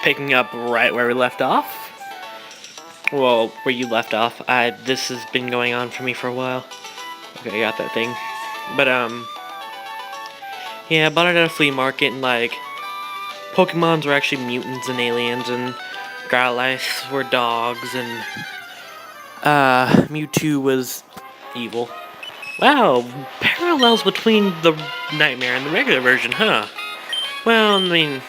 picking up right where we left off. Well, where you left off. This has been going on for me for a while. Okay, I got that thing. But, yeah, I bought it at a flea market, and, like, Pokemons were actually mutants and aliens, and Growlithe were dogs, and, Mewtwo was evil. Wow, parallels between the Nightmare and the regular version, huh? Well, I mean,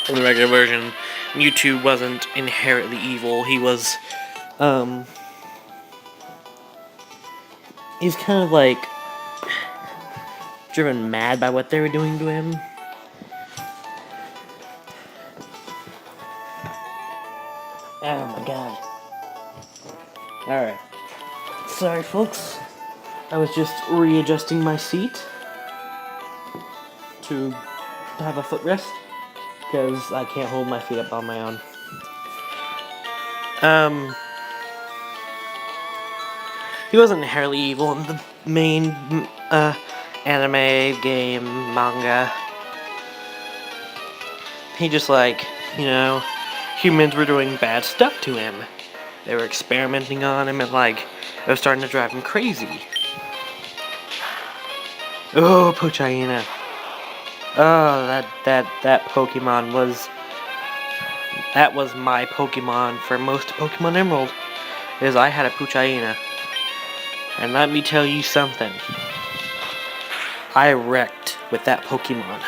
in the regular version, Mewtwo wasn't inherently evil. He was, he's kind of like driven mad by what they were doing to him. Oh my god. Alright. Sorry, folks. I was just readjusting my seat to have a footrest, because I can't hold my feet up on my own. He wasn't inherently evil in the main, anime, game, manga. He just, like, you know, humans were doing bad stuff to him. They were experimenting on him, and, like, it was starting to drive him crazy. Oh, Poochyena. Oh, that Pokemon was... That was my Pokemon for most of Pokemon Emerald. Is I had a Poochyena. And let me tell you something. I wrecked with that Pokemon.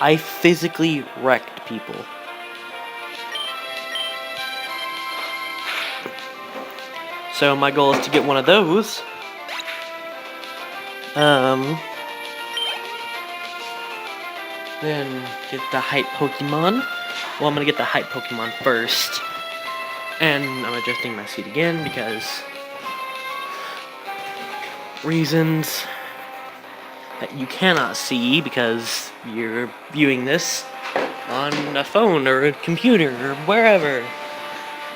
I physically wrecked people. So my goal is to get one of those. Then get the hype Pokemon. Well, I'm gonna get the hype Pokemon first. And I'm adjusting my seat again because reasons that you cannot see because you're viewing this on a phone or a computer or wherever.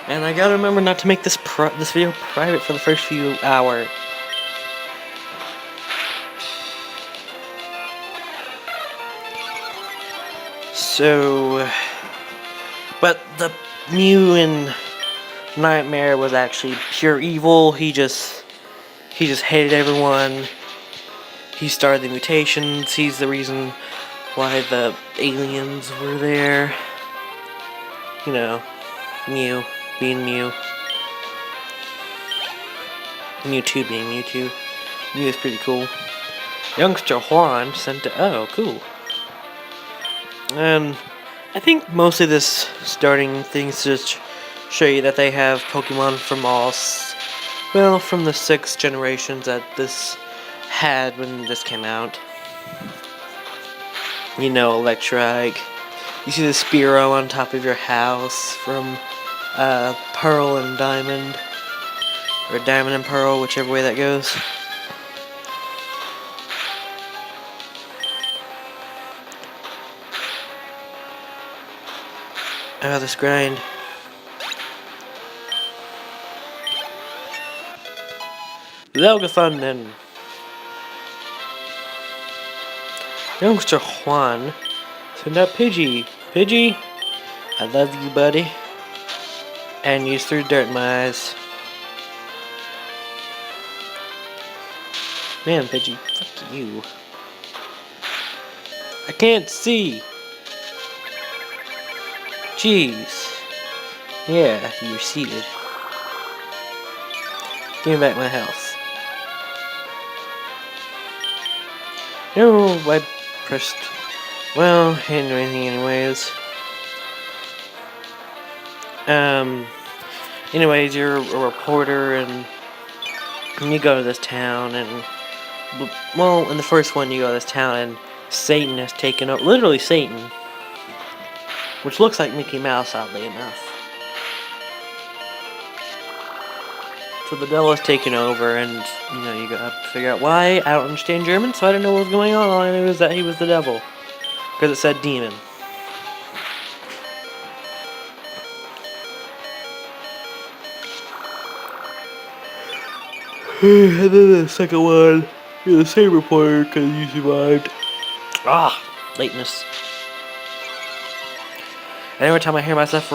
And I gotta remember not to make this video private for the first few hours. So, but the Mew in Nightmare was actually pure evil. He just hated everyone. He started the mutations. He's the reason why the aliens were there. You know, Mew being Mew. Mewtwo being Mewtwo. Mew is pretty cool. Youngster Juan sent to... Oh, cool. And I think mostly this starting things just show you that they have Pokemon from all... Well, from the 6 generations that this had when this came out. You know, Electrike. You see the Spearow on top of your house from Pearl and Diamond. Or Diamond and Pearl, whichever way that goes. Oh, this grind. That'll get fun then. Youngster Juan, send out Pidgey. Pidgey, I love you, buddy. And you threw dirt in my eyes. Man, Pidgey, fuck you. I can't see. Jeez. Yeah, you're seated. Give me back my health. No, I pressed... Well, I didn't do anything anyways. Anyways, you're a reporter and you go to this town and... Well, in the first one you go to this town and Satan has taken over... Literally Satan. Which looks like Mickey Mouse, oddly enough. So the devil has taken over, and, you know, you gotta figure out why. I don't understand German, so I don't know what was going on. All I knew was that he was the devil. Because it said demon. And then the second one, you're the same reporter because you survived. Ah, lateness. And every time I hear myself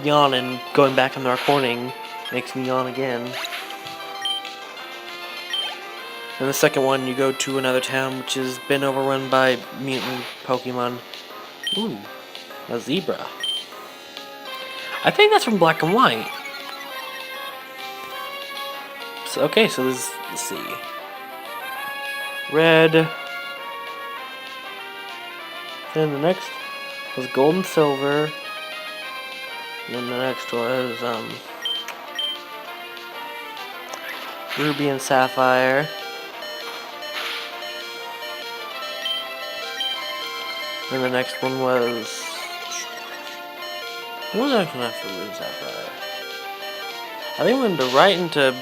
yawn and going back on the recording makes me yawn again. And the second one, you go to another town which has been overrun by mutant Pokemon. Ooh, a zebra. I think that's from Black and White. So, okay, so let's see. Red. Then the next was Gold and Silver. And then the next was Ruby and Sapphire. And the next one was... What was the next one after Ruby and Sapphire? I think we went right into...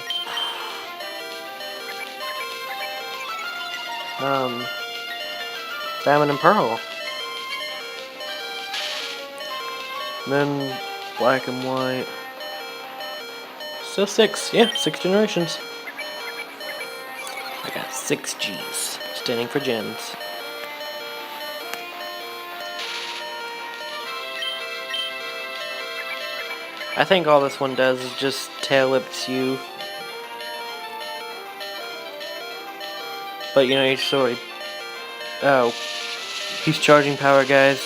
Diamond and Pearl. And then Black and White. So 6, yeah, 6 generations. I got 6 G's, standing for gens. I think all this one does is just tail whips you. But you know, each story. Oh, he's charging power, guys.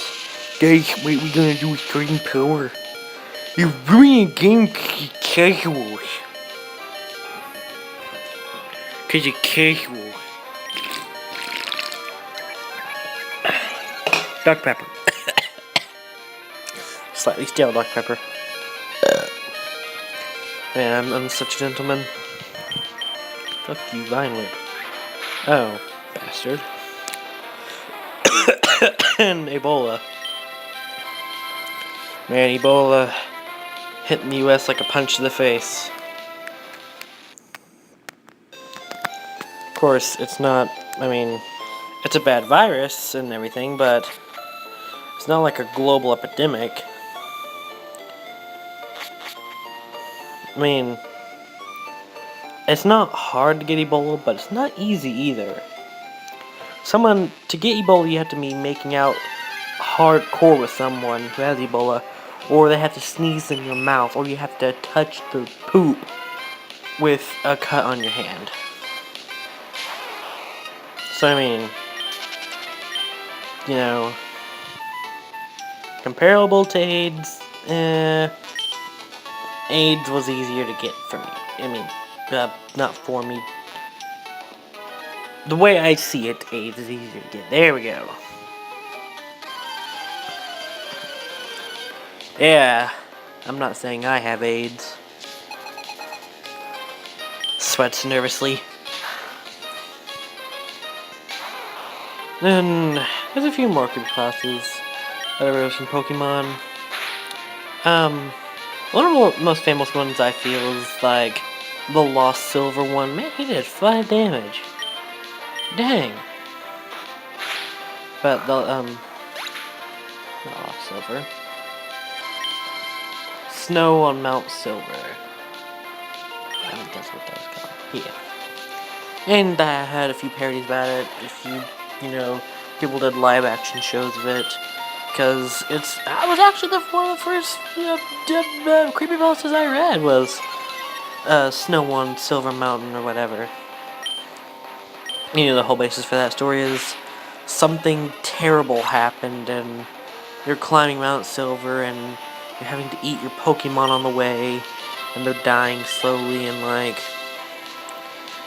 Guys, what we gonna do with charging power? You're ruining game casuals. Cause you're casual. Dr. Pepper. Slightly stale Dr. Pepper. Man, I'm such a gentleman. Fuck you, Vine Whip. Oh, bastard. And Ebola. Man, Ebola hitting the US like a punch to the face. Of course, it's not, I mean, it's a bad virus and everything, but it's not like a global epidemic. I mean, it's not hard to get Ebola, but it's not easy either. To get Ebola, you have to be making out hardcore with someone who has Ebola, or they have to sneeze in your mouth, or you have to touch the poop with a cut on your hand. So, I mean, you know, comparable to AIDS, AIDS was easier to get for me. I mean, not for me. The way I see it, AIDS is easier to get. There we go. Yeah, I'm not saying I have AIDS. Sweats nervously. Then, there's a few more creepypastas that I wrote from Pokemon. One of the most famous ones I feel is, like, the Lost Silver one. Man, he did 5 damage. Dang. But the, not Lost Silver. Snow on Mount Silver. I think that's what that was called. Yeah. And I had a few parodies about it. If you know, people did live action shows of it. Because I was actually one of the first creepypastas I read was Snow on Silver Mountain or whatever. You know, the whole basis for that story is something terrible happened and you're climbing Mount Silver and you're having to eat your Pokemon on the way and they're dying slowly and like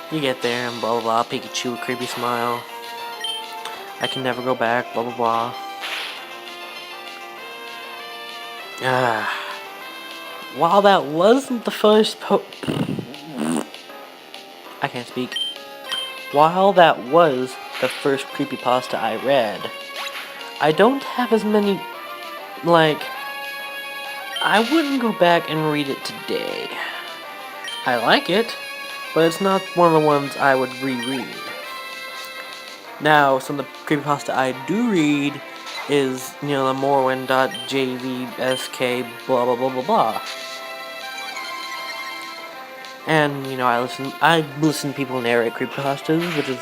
you get there and blah blah blah, Pikachu with creepy smile. I can never go back, blah blah blah. While that wasn't the first I can't speak. While that was the first creepypasta I read, I don't have as many, like, I wouldn't go back and read it today. I like it, but it's not one of the ones I would reread. Now, some of the creepypasta I do read is, you know, the Morrowind.jvsk blah blah blah blah blah. And, you know, I listen to people narrate creepypastas, which is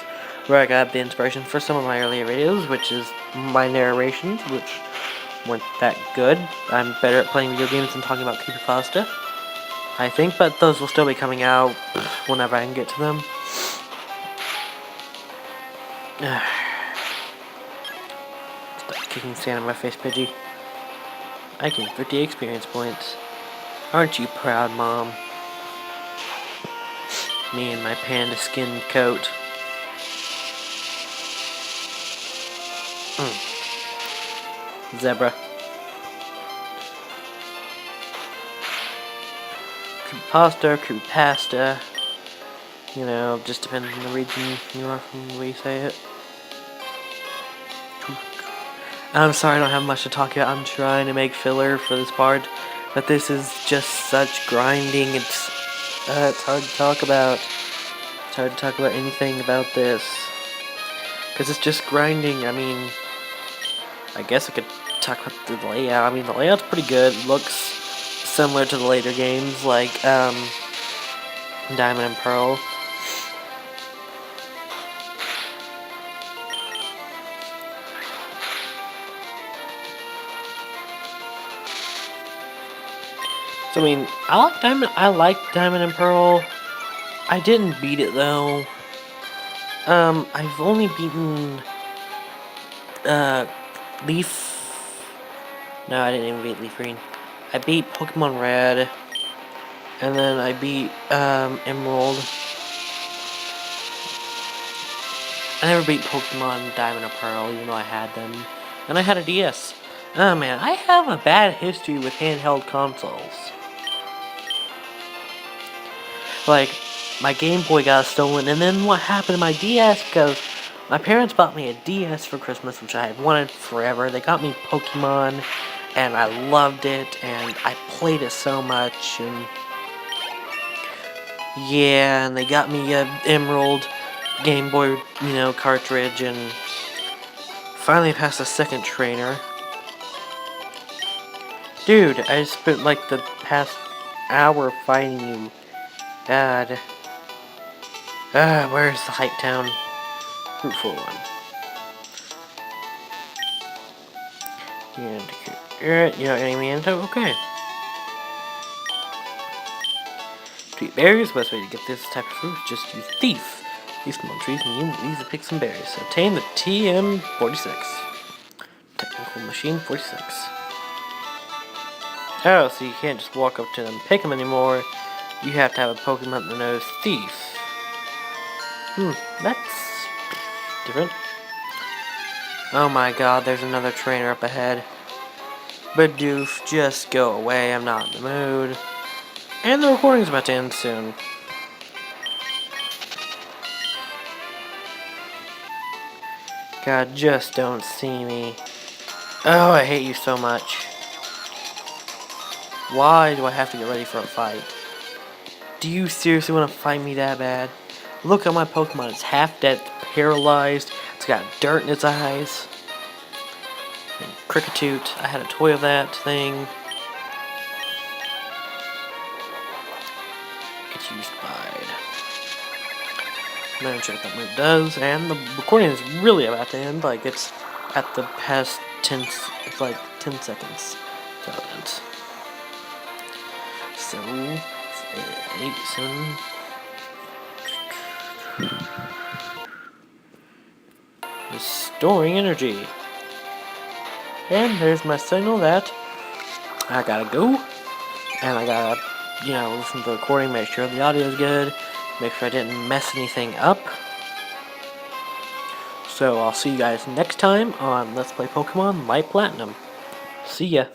where I got the inspiration for some of my earlier videos, which is my narrations, which weren't that good. I'm better at playing video games than talking about creepypasta, I think, but those will still be coming out whenever I can get to them. Stop kicking sand in my face, Pidgey. I gained 50 experience points. Aren't you proud, Mom? Me in my panda skin coat. Zebra. Creepypasta. You know, just depending on the region you are from, the way you say it. I'm sorry I don't have much to talk about. I'm trying to make filler for this part, but this is just such grinding. It's hard to talk about. It's hard to talk about anything about this, because it's just grinding. I mean, I guess I could talk about the layout. I mean, the layout's pretty good. It looks similar to the later games, like Diamond and Pearl. So, I mean, I like Diamond and Pearl. I didn't beat it though. I've only beaten Leaf. No, I didn't even beat Leaf Green. I beat Pokemon Red, and then I beat Emerald. I never beat Pokemon Diamond or Pearl, even though I had them, and I had a DS. Oh man, I have a bad history with handheld consoles. Like, my Game Boy got stolen, and then what happened to my DS? Because my parents bought me a DS for Christmas, which I had wanted forever. They got me Pokemon, and I loved it, and I played it so much, and yeah, and they got me a Emerald Game Boy, cartridge, and finally passed the second trainer. Dude, I just spent like the past hour fighting you. God. Where's the Hype Town? Fruitful one. You know any antidote? Okay. To eat berries, best way to get this type of fruit is just use Thief. These small trees and you use to pick some berries. Obtain the TM46. Technical Machine 46. Oh, so you can't just walk up to them and pick them anymore. You have to have a Pokemon that knows Thief. That's different. Oh my god, there's another trainer up ahead. Bidoof, just go away, I'm not in the mood. And the recording's about to end soon. God, just don't see me. Oh, I hate you so much. Why do I have to get ready for a fight? Do you seriously want to fight me that bad? Look at my Pokemon. It's half dead, paralyzed. It's got dirt in its eyes. And Kricketute. I had a toy of that thing. It's used by. I'm gonna check what that move does. And the recording is really about to end. Like, it's at the past 10. It's like 10 seconds. So it ends. So, 8, 7. Restoring energy. And there's my signal that I gotta go. And I gotta, listen to the recording, make sure the audio is good, make sure I didn't mess anything up. So I'll see you guys next time on Let's Play Pokemon Light Platinum. See ya.